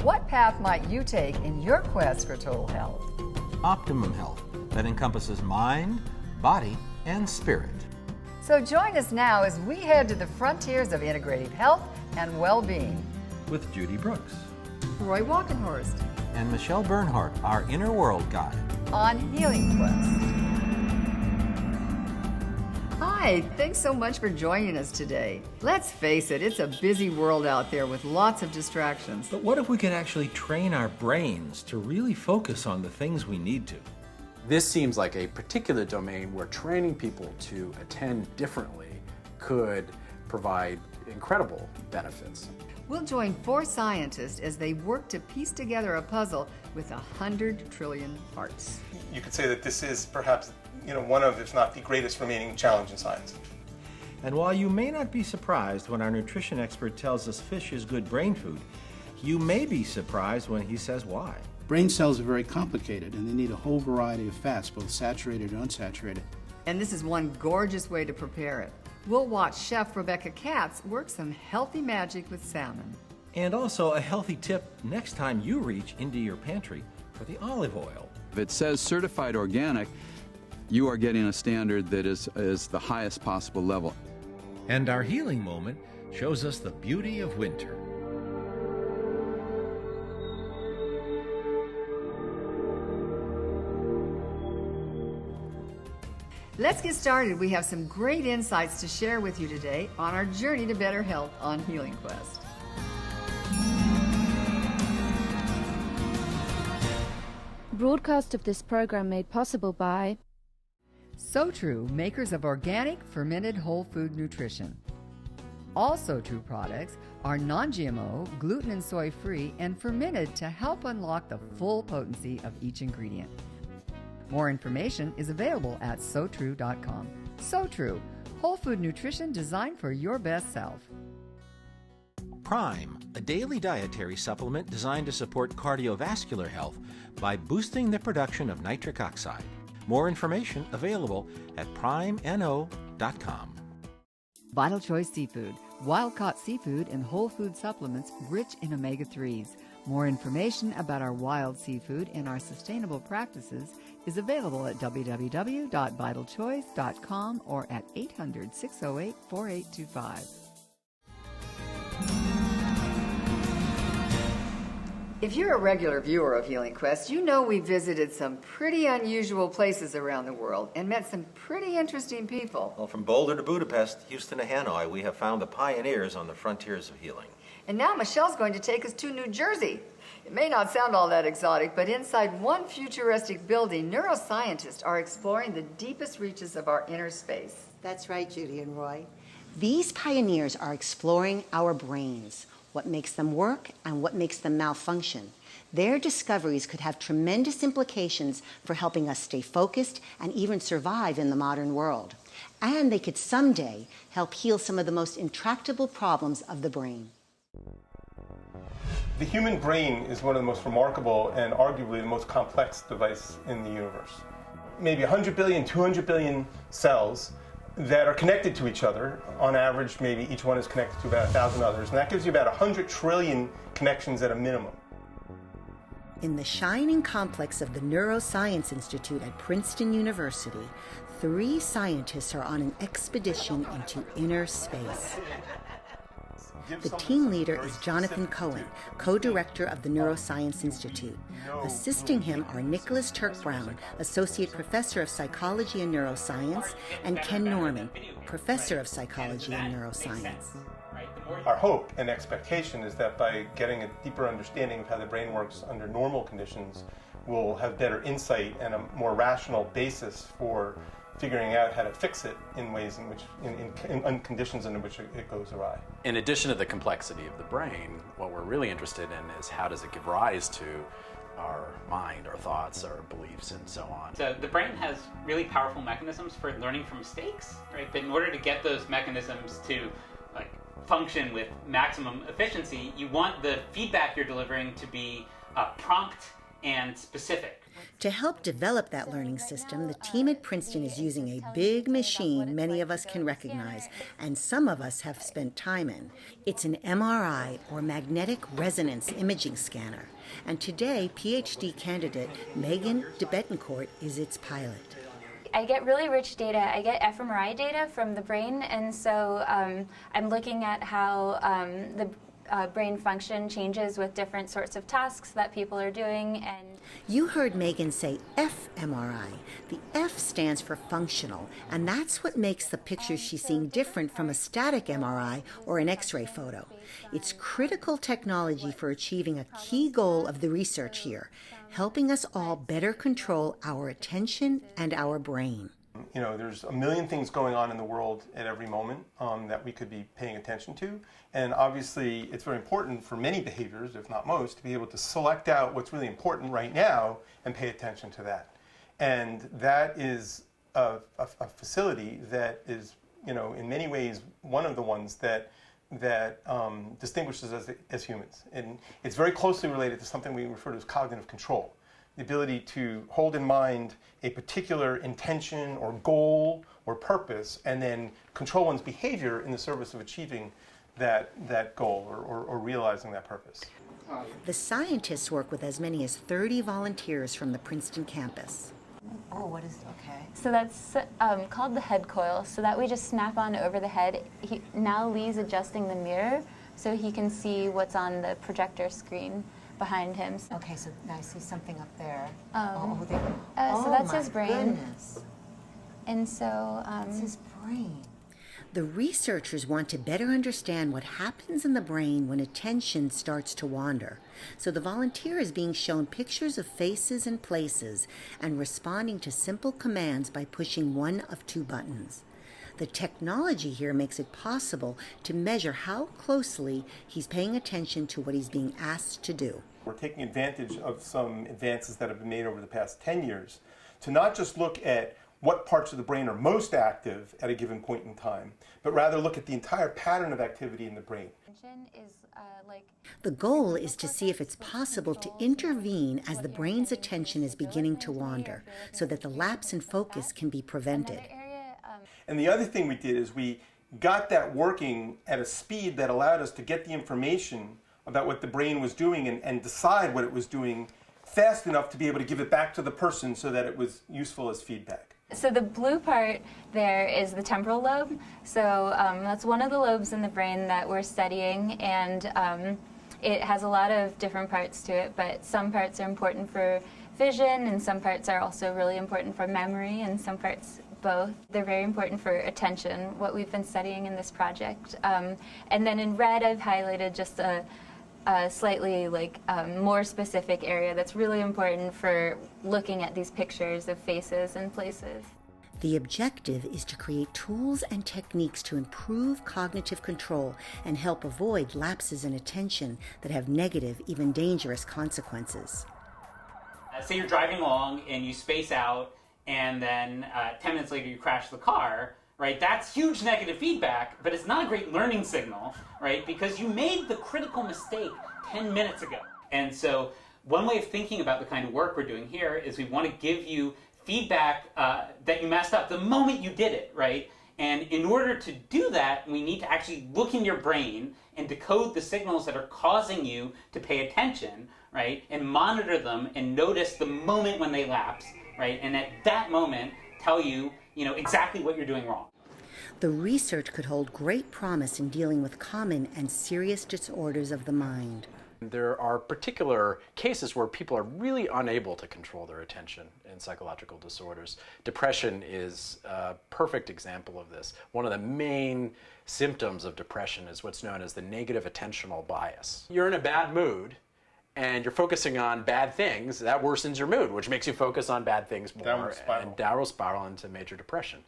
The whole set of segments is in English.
What path might you take in your quest for total health? Optimum health that encompasses mind, body, and spirit. So join us now as we head to the frontiers of integrative health and well-being. With Judy Brooks Roy Walkenhorst and Michelle Bernhardt, our inner world guide. on Healing Quest. Hi, thanks so much for joining us today. Let's face it, it's a busy world out there with lots of distractions. But what if we could actually train our brains to really focus on the things we need to? This seems like a particular domain where training people to attend differently could provide incredible benefits. We'll join 4 scientists as they work to piece together a puzzle with 100 trillion parts. You could say that this is perhaps, one of, if not the greatest remaining challenge in science. And while you may not be surprised when our nutrition expert tells us fish is good brain food, you may be surprised when he says why. Brain cells are very complicated, and they need a whole variety of fats, both saturated and unsaturated. And this is one gorgeous way to prepare it. We'll watch Chef Rebecca Katz work some healthy magic with salmon. And also a healthy tip next time you reach into your pantry for the olive oil. If it says certified organic, you are getting a standard that is the highest possible level. And our healing moment shows us the beauty of winter. Let's get started. We have some great insights to share with you today on our journey to better health on Healing Quest. Broadcast of this program made possible by So True, makers of organic fermented whole food nutrition. All So True products are non-GMO, gluten and soy free, and fermented to help unlock the full potency of each ingredient. More information is available at SoTrue.com. So True, whole food nutrition designed for your best self. Prime, a daily dietary supplement designed to support cardiovascular health by boosting the production of nitric oxide. More information available at primeno.com. Vital Choice Seafood, wild-caught seafood and whole food supplements rich in omega-3s. More information about our wild seafood and our sustainable practices is available at www.vitalchoice.com or at 800-608-4825. If you're a regular viewer of Healing Quest, you know we visited some pretty unusual places around the world and met some pretty interesting people. Well, from Boulder to Budapest, Houston to Hanoi, we have found the pioneers on the frontiers of healing. And now Michelle's going to take us to New Jersey. It may not sound all that exotic, but inside one futuristic building, neuroscientists are exploring the deepest reaches of our inner space. That's right, Judy and Roy. These pioneers are exploring our brains, what makes them work and what makes them malfunction. Their discoveries could have tremendous implications for helping us stay focused and even survive in the modern world. And they could someday help heal some of the most intractable problems of the brain. The human brain is one of the most remarkable and arguably the most complex device in the universe. Maybe 100 billion, 200 billion cells that are connected to each other. On average, maybe each one is connected to about 1,000 others, and that gives you about 100 trillion connections at a minimum. In the shining complex of the Neuroscience Institute at Princeton University, 3 scientists are on an expedition into inner space. The team leader is Jonathan Cohen, co-director of the Neuroscience Institute. Assisting him are Nicholas Turk-Brown, Associate Professor of Psychology and Neuroscience, and Ken Norman, Professor of Psychology and Neuroscience. Our hope and expectation is that by getting a deeper understanding of how the brain works under normal conditions, we'll have better insight and a more rational basis for figuring out how to fix it in ways in which, in conditions in which it goes awry. In addition to the complexity of the brain, what we're really interested in is how does it give rise to our mind, our thoughts, our beliefs, and so on. So the brain has really powerful mechanisms for learning from mistakes, right? But in order to get those mechanisms to function with maximum efficiency, you want the feedback you're delivering to be prompt and specific. To help develop that learning system, the team at Princeton is using a big machine many of us can recognize, and some of us have spent time in. It's an MRI, or magnetic resonance imaging scanner, and today PhD candidate Megan de Betancourt is its pilot. I get really rich data. I get fMRI data from the brain, and so I'm looking at how the brain function changes with different sorts of tasks that people are doing. And you heard Megan say fMRI. The F stands for functional, and that's what makes the pictures she's seeing different from a static MRI or an X-ray photo. It's critical technology for achieving a key goal of the research here, helping us all better control our attention and our brain. You know, there's a million things going on in the world at every moment that we could be paying attention to. And obviously, it's very important for many behaviors, if not most, to be able to select out what's really important right now and pay attention to that. And that is a facility that is, you know, in many ways, one of the ones that distinguishes us as humans. And it's very closely related to something we refer to as cognitive control. The ability to hold in mind a particular intention or goal or purpose and then control one's behavior in the service of achieving that goal or realizing that purpose. The scientists work with as many as 30 volunteers from the Princeton campus. Oh, what is, okay. So that's called the head coil, so that we just snap on over the head. Now Lee's adjusting the mirror so he can see what's on the projector screen behind him. Okay, so I see something up there. So that's his brain. Goodness. And so that's his brain. The researchers want to better understand what happens in the brain when attention starts to wander. So the volunteer is being shown pictures of faces and places and responding to simple commands by pushing one of two buttons. The technology here makes it possible to measure how closely he's paying attention to what he's being asked to do. We're taking advantage of some advances that have been made over the past 10 years to not just look at what parts of the brain are most active at a given point in time, but rather look at the entire pattern of activity in the brain. The goal is to see if it's possible to intervene as the brain's attention is beginning to wander, so that the lapse in focus can be prevented. And the other thing we did is we got that working at a speed that allowed us to get the information about what the brain was doing and decide what it was doing fast enough to be able to give it back to the person so that it was useful as feedback. So the blue part there is the temporal lobe. So that's one of the lobes in the brain that we're studying, and it has a lot of different parts to it, but some parts are important for vision, and some parts are also really important for memory, and some parts both. They're very important for attention, what we've been studying in this project. And then in red, I've highlighted just a slightly more specific area that's really important for looking at these pictures of faces and places. The objective is to create tools and techniques to improve cognitive control and help avoid lapses in attention that have negative, even dangerous consequences. Say you're driving along and you space out, and then 10 minutes later you crash the car, right? That's huge negative feedback, but it's not a great learning signal, right? Because you made the critical mistake 10 minutes ago. And so one way of thinking about the kind of work we're doing here is we want to give you feedback that you messed up the moment you did it, right? And in order to do that, we need to actually look in your brain and decode the signals that are causing you to pay attention, right? And monitor them and notice the moment when they lapse, right? And at that moment, tell you, exactly what you're doing wrong. The research could hold great promise in dealing with common and serious disorders of the mind. There are particular cases where people are really unable to control their attention in psychological disorders. Depression is a perfect example of this. One of the main symptoms of depression is what's known as the negative attentional bias. You're in a bad mood and you're focusing on bad things, that worsens your mood, which makes you focus on bad things more and downward spiral into major depression.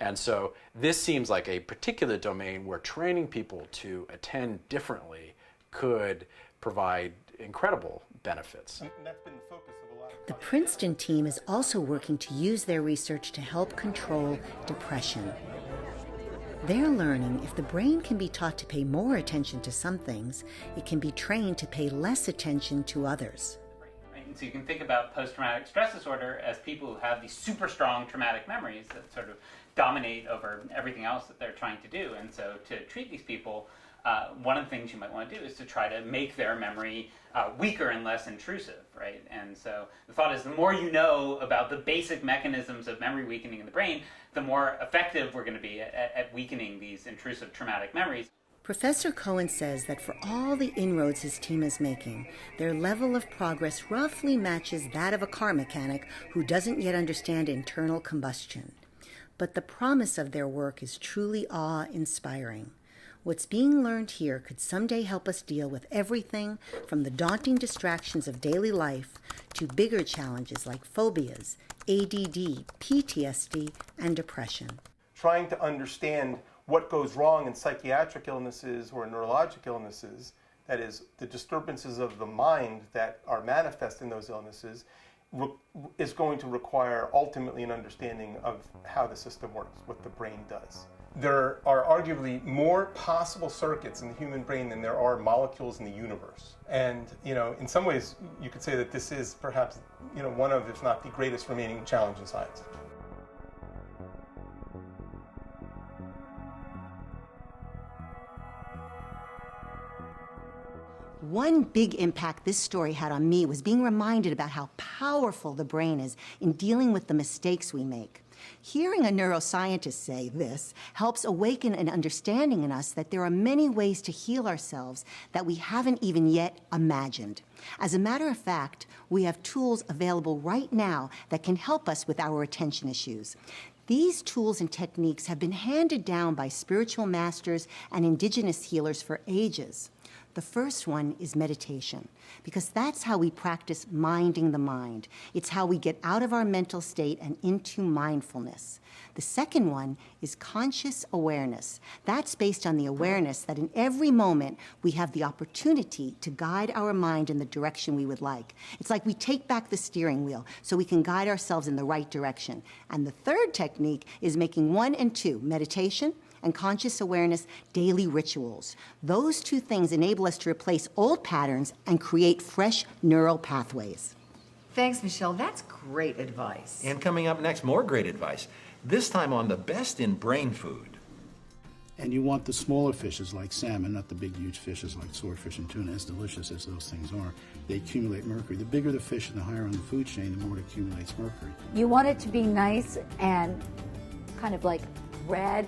And so this seems like a particular domain where training people to attend differently could provide incredible benefits. And that's been the focus of a lot of The Princeton team is also working to use their research to help control depression. They're learning if the brain can be taught to pay more attention to some things, it can be trained to pay less attention to others. And so you can think about post-traumatic stress disorder as people who have these super strong traumatic memories that sort of dominate over everything else that they're trying to do. And so to treat these people, one of the things you might want to do is to try to make their memory weaker and less intrusive, right? And so the thought is the more you know about the basic mechanisms of memory weakening in the brain, the more effective we're going to be at weakening these intrusive traumatic memories. Professor Cohen says that for all the inroads his team is making, their level of progress roughly matches that of a car mechanic who doesn't yet understand internal combustion. But the promise of their work is truly awe-inspiring. What's being learned here could someday help us deal with everything from the daunting distractions of daily life to bigger challenges like phobias, ADD, PTSD, and depression. Trying to understand what goes wrong in psychiatric illnesses or neurologic illnesses, that is, the disturbances of the mind that are manifest in those illnesses, is going to require ultimately an understanding of how the system works, what the brain does. There are arguably more possible circuits in the human brain than there are molecules in the universe. And, in some ways, you could say that this is perhaps, one of, if not the greatest remaining challenge in science. One big impact this story had on me was being reminded about how powerful the brain is in dealing with the mistakes we make. Hearing a neuroscientist say this helps awaken an understanding in us that there are many ways to heal ourselves that we haven't even yet imagined. As a matter of fact, we have tools available right now that can help us with our attention issues. These tools and techniques have been handed down by spiritual masters and indigenous healers for ages. The first one is meditation, because that's how we practice minding the mind. It's how we get out of our mental state and into mindfulness. The second one is conscious awareness. That's based on the awareness that in every moment we have the opportunity to guide our mind in the direction we would like. It's like we take back the steering wheel so we can guide ourselves in the right direction. And the third technique is making 1 and 2, meditation and conscious awareness, daily rituals. Those two things enable us to replace old patterns and create fresh neural pathways. Thanks, Michelle. That's great advice. And coming up next, more great advice, this time on the best in brain food. And you want the smaller fishes like salmon, not the big, huge fishes like swordfish and tuna, as delicious as those things are. They accumulate mercury. The bigger the fish and the higher on the food chain, the more it accumulates mercury. You want it to be nice and kind of like reddish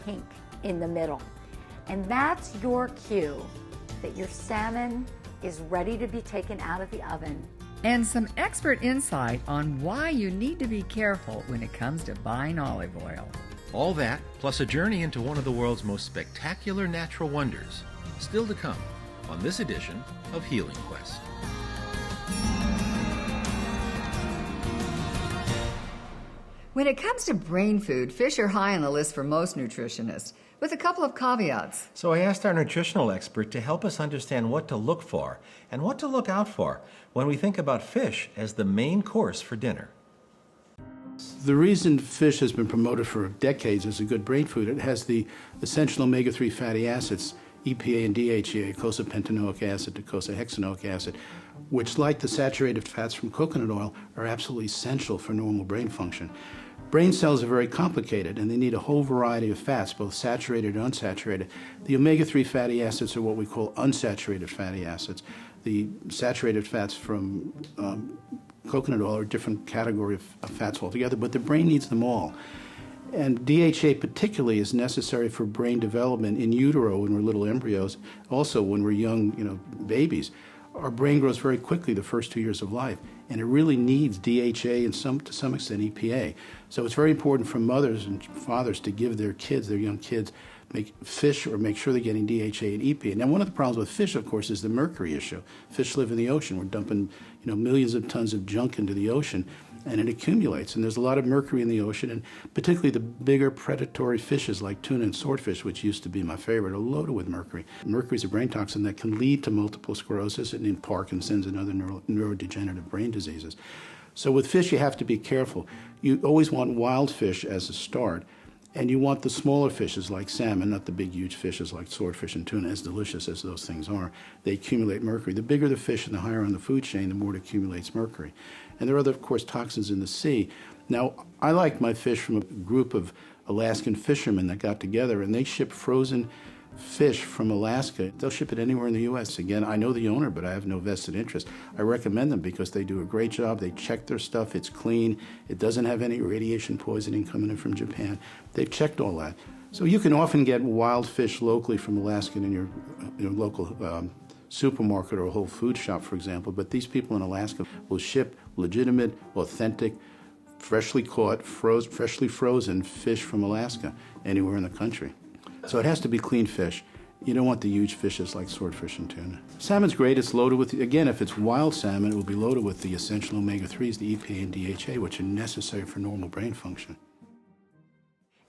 pink in the middle. And that's your cue that your salmon is ready to be taken out of the oven. And some expert insight on why you need to be careful when it comes to buying olive oil. All that, plus a journey into one of the world's most spectacular natural wonders, still to come on this edition of Healing Quest. When it comes to brain food, fish are high on the list for most nutritionists, with a couple of caveats. So I asked our nutritional expert to help us understand what to look for and what to look out for when we think about fish as the main course for dinner. The reason fish has been promoted for decades as a good brain food, it has the essential omega-3 fatty acids, EPA and DHA, docosahexaenoic acid, docosahexaenoic acid, which, like the saturated fats from coconut oil, are absolutely essential for normal brain function. Brain cells are very complicated, and they need a whole variety of fats, both saturated and unsaturated. The omega-3 fatty acids are what we call unsaturated fatty acids. The saturated fats from coconut oil are a different category of fats altogether, but the brain needs them all. And DHA particularly is necessary for brain development in utero when we're little embryos, also when we're young, babies. Our brain grows very quickly the first 2 years of life, and it really needs DHA and to some extent EPA. So it's very important for mothers and fathers to give their kids, their young kids, make fish or make sure they're getting DHA and EPA. Now, one of the problems with fish, of course, is the mercury issue. Fish live in the ocean. We're dumping, millions of tons of junk into the ocean, and it accumulates. And there's a lot of mercury in the ocean, and particularly the bigger predatory fishes like tuna and swordfish, which used to be my favorite, are loaded with mercury. Mercury is a brain toxin that can lead to multiple sclerosis and in Parkinson's and other neurodegenerative brain diseases. So with fish, you have to be careful. You always want wild fish as a start. And you want the smaller fishes like salmon, not the big, huge fishes like swordfish and tuna, as delicious as those things are. They accumulate mercury. The bigger the fish and the higher on the food chain, the more it accumulates mercury. And there are other, of course, toxins in the sea. Now, I like my fish from a group of Alaskan fishermen that got together, and they ship frozen fish from Alaska. They'll ship it anywhere in the U.S. Again, I know the owner, but I have no vested interest. I recommend them because they do a great job. They check their stuff. It's clean. It doesn't have any radiation poisoning coming in from Japan. They've checked all that. So you can often get wild fish locally from Alaska in your local supermarket or a Whole Food shop, for example. But these people in Alaska will ship legitimate, authentic, freshly caught, freshly frozen fish from Alaska anywhere in the country. So it has to be clean fish. You don't want the huge fishes like swordfish and tuna. Salmon's great. It's loaded with, again, if it's wild salmon, it will be loaded with the essential omega-3s, the EPA and DHA, which are necessary for normal brain function.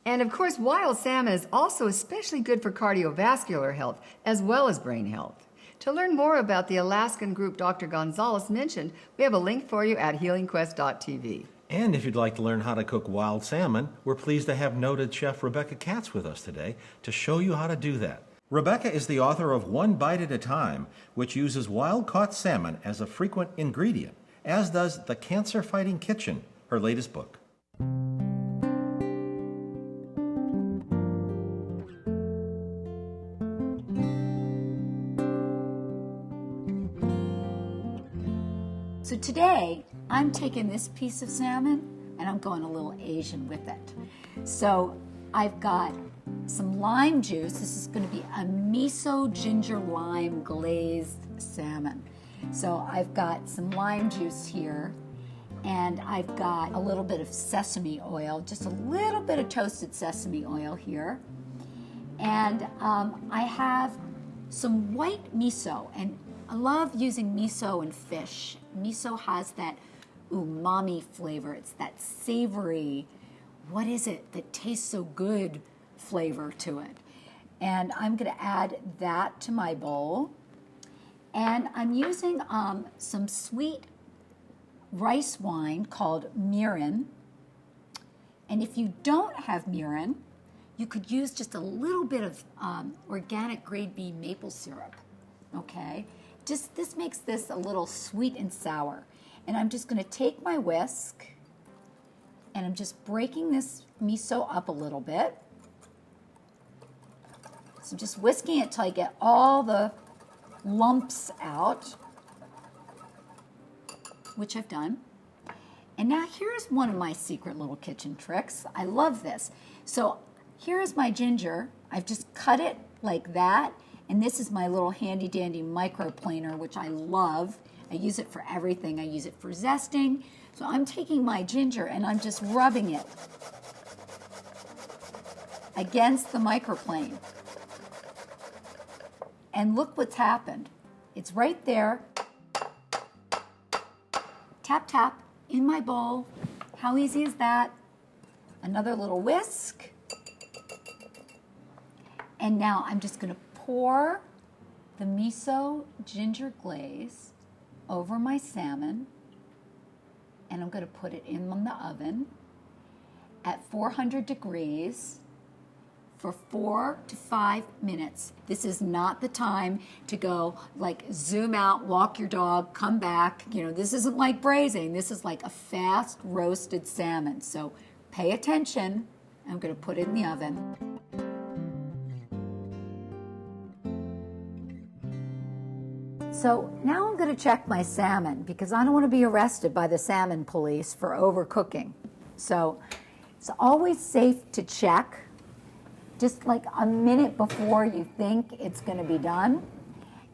And of course, wild salmon is also especially good for cardiovascular health as well as brain health. To learn more about the Alaskan group Dr. Gonzalez mentioned, we have a link for you at healingquest.tv. And if you'd like to learn how to cook wild salmon, we're pleased to have noted chef Rebecca Katz with us today to show you how to do that. Rebecca is the author of One Bite at a Time, which uses wild-caught salmon as a frequent ingredient, as does The Cancer-Fighting Kitchen, her latest book. So today, I'm taking this piece of salmon and I'm going a little Asian with it. So I've got some lime juice. This is going to be a miso ginger lime glazed salmon. So I've got some lime juice here, and I've got a little bit of sesame oil, just a little bit of toasted sesame oil here. And I have some white miso, and I love using miso in fish. Miso has that umami flavor. It's that savory, what is it that tastes so good flavor to it. And I'm going to add that to my bowl. And I'm using some sweet rice wine called mirin. And if you don't have mirin, you could use just a little bit of organic grade B maple syrup, okay? This makes this a little sweet and sour. And I'm just gonna take my whisk and I'm just breaking this miso up a little bit. So I'm just whisking it till I get all the lumps out, which I've done. And now here's one of my secret little kitchen tricks. I love this. So here's my ginger. I've just cut it like that. And this is my little handy dandy microplaner, which I love. I use it for everything. I use it for zesting. So I'm taking my ginger and I'm just rubbing it against the microplane. And look what's happened. It's right there. Tap, tap, in my bowl. How easy is that? Another little whisk. And now I'm just gonna pour the miso ginger glaze over my salmon, and I'm going to put it in the oven at 400 degrees for 4 to 5 minutes. This is not the time to go like zoom out, walk your dog, come back. You know, this isn't like braising. This is like a fast roasted salmon. So pay attention. I'm going to put it in the oven. So now I'm going to check my salmon because I don't want to be arrested by the salmon police for overcooking. So it's always safe to check just like a minute before you think it's going to be done.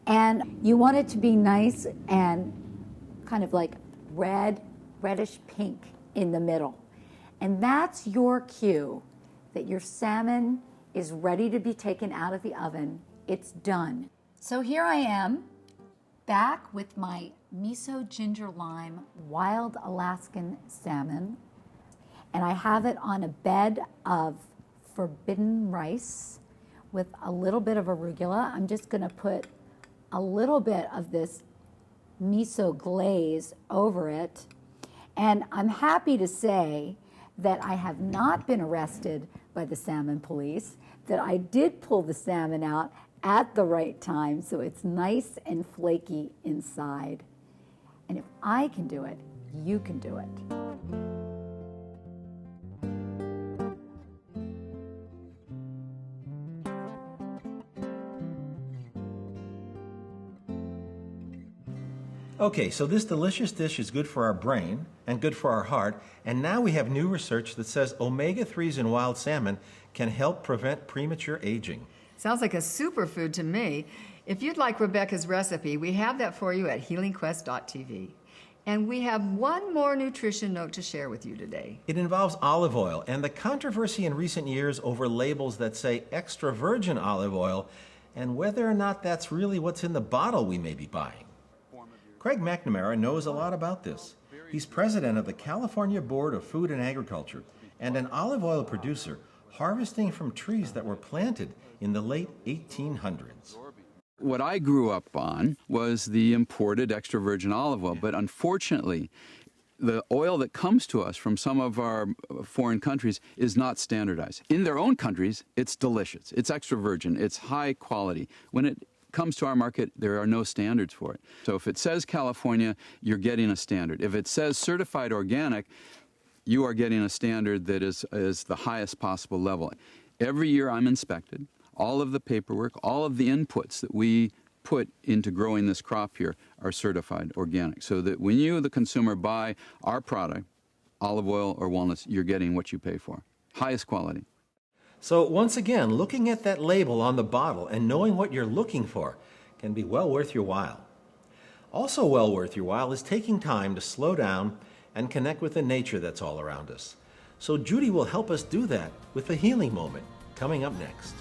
And you want it to be nice and kind of like reddish pink in the middle. And that's your cue that your salmon is ready to be taken out of the oven. It's done. So here I am, back with my miso ginger lime wild Alaskan salmon, and I have it on a bed of forbidden rice with a little bit of arugula. I'm just going to put a little bit of this miso glaze over it, and I'm happy to say that I have not been arrested by the salmon police, that I did pull the salmon out at the right time so it's nice and flaky inside. And if I can do it, you can do it. Okay, so this delicious dish is good for our brain and good for our heart, and now we have new research that says omega-3s in wild salmon can help prevent premature aging. Sounds like a superfood to me. If you'd like Rebecca's recipe, we have that for you at healingquest.tv. And we have one more nutrition note to share with you today. It involves olive oil, and the controversy in recent years over labels that say extra virgin olive oil and whether or not that's really what's in the bottle we may be buying. Craig McNamara knows a lot about this. He's president of the California Board of Food and Agriculture and an olive oil producer harvesting from trees that were planted in the late 1800s. What I grew up on was the imported extra virgin olive oil, but unfortunately, the oil that comes to us from some of our foreign countries is not standardized. In their own countries, it's delicious. It's extra virgin. It's high quality. When it comes to our market, there are no standards for it. So if it says California, you're getting a standard. If it says certified organic, you are getting a standard that is the highest possible level. Every year I'm inspected. All of the paperwork, all of the inputs that we put into growing this crop here are certified organic, so that when you, the consumer, buy our product, olive oil or walnuts, you're getting what you pay for. Highest quality. So once again, looking at that label on the bottle and knowing what you're looking for can be well worth your while. Also well worth your while is taking time to slow down and connect with the nature that's all around us. So Judy will help us do that with the healing moment coming up next.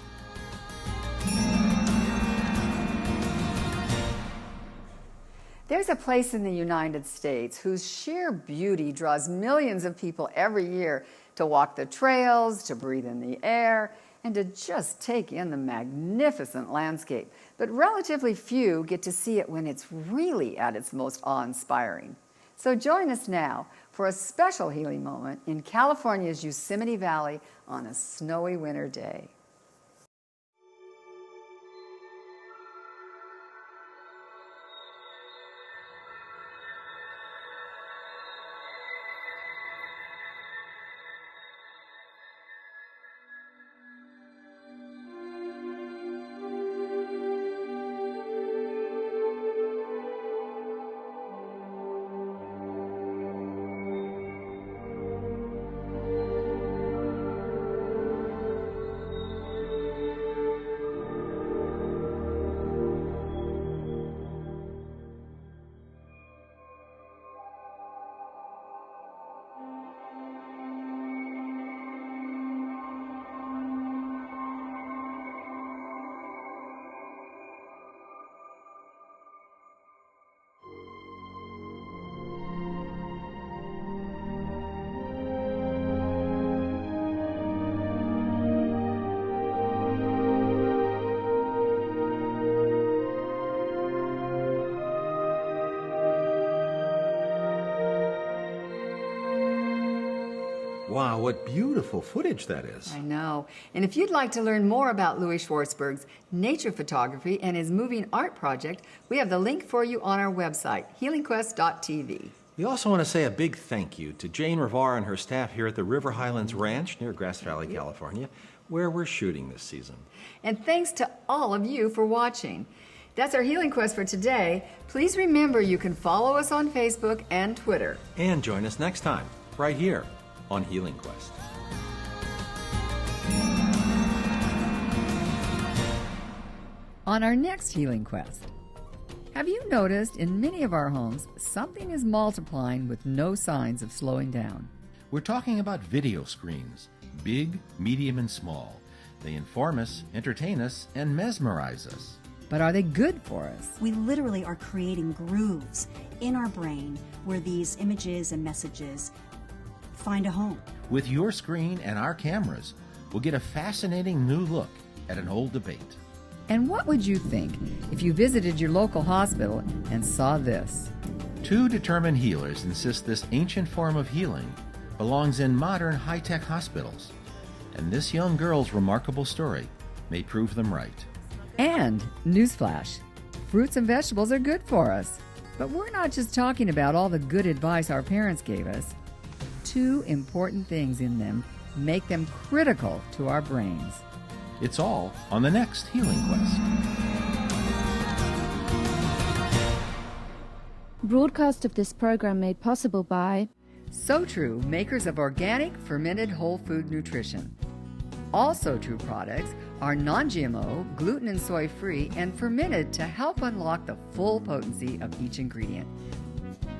There's a place in the United States whose sheer beauty draws millions of people every year to walk the trails, to breathe in the air, and to just take in the magnificent landscape. But relatively few get to see it when it's really at its most awe-inspiring. So join us now for a special healing moment in California's Yosemite Valley on a snowy winter day. Wow, what beautiful footage that is. I know. And if you'd like to learn more about Louis Schwartzberg's nature photography and his moving art project, we have the link for you on our website, healingquest.tv. We also want to say a big thank you to Jane Rivar and her staff here at the River Highlands Ranch near Grass Valley, California, where we're shooting this season. And thanks to all of you for watching. That's our Healing Quest for today. Please remember you can follow us on Facebook and Twitter. And join us next time, right here on Healing Quest. On our next Healing Quest, have you noticed in many of our homes something is multiplying with no signs of slowing down? We're talking about video screens, big, medium, and small. They inform us, entertain us, and mesmerize us. But are they good for us? We literally are creating grooves in our brain where these images and messages find a home. With your screen and our cameras, we'll get a fascinating new look at an old debate. And what would you think if you visited your local hospital and saw this? Two determined healers insist this ancient form of healing belongs in modern high-tech hospitals. And this young girl's remarkable story may prove them right. And, newsflash, fruits and vegetables are good for us. But we're not just talking about all the good advice our parents gave us. 2 important things in them make them critical to our brains. It's all on the next Healing Quest. Broadcast of this program made possible by So True, makers of organic, fermented whole food nutrition. All So True products are non-GMO, gluten and soy free, and fermented to help unlock the full potency of each ingredient.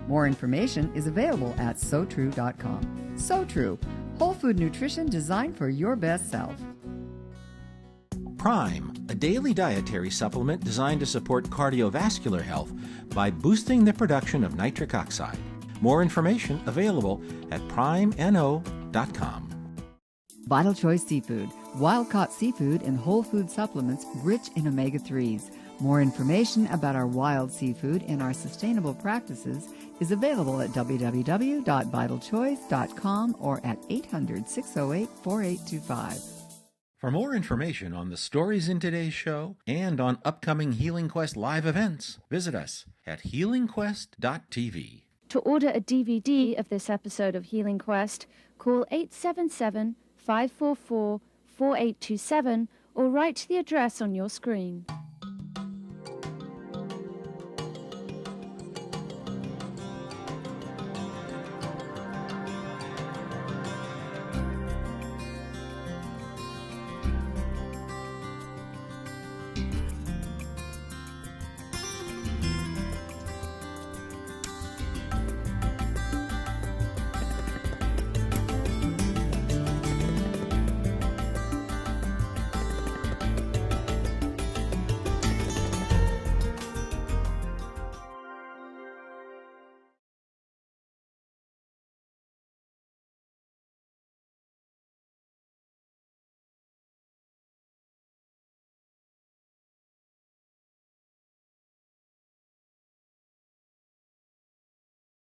More information is available at SoTrue.com. So True, whole food nutrition designed for your best self. Prime, a daily dietary supplement designed to support cardiovascular health by boosting the production of nitric oxide. More information available at primeno.com. Vital Choice Seafood, wild-caught seafood and whole food supplements rich in omega-3s. More information about our wild seafood and our sustainable practices is available at www.vitalchoice.com or at 800-608-4825. For more information on the stories in today's show and on upcoming Healing Quest live events, visit us at healingquest.tv. To order a DVD of this episode of Healing Quest, call 877-544-4827 or write the address on your screen.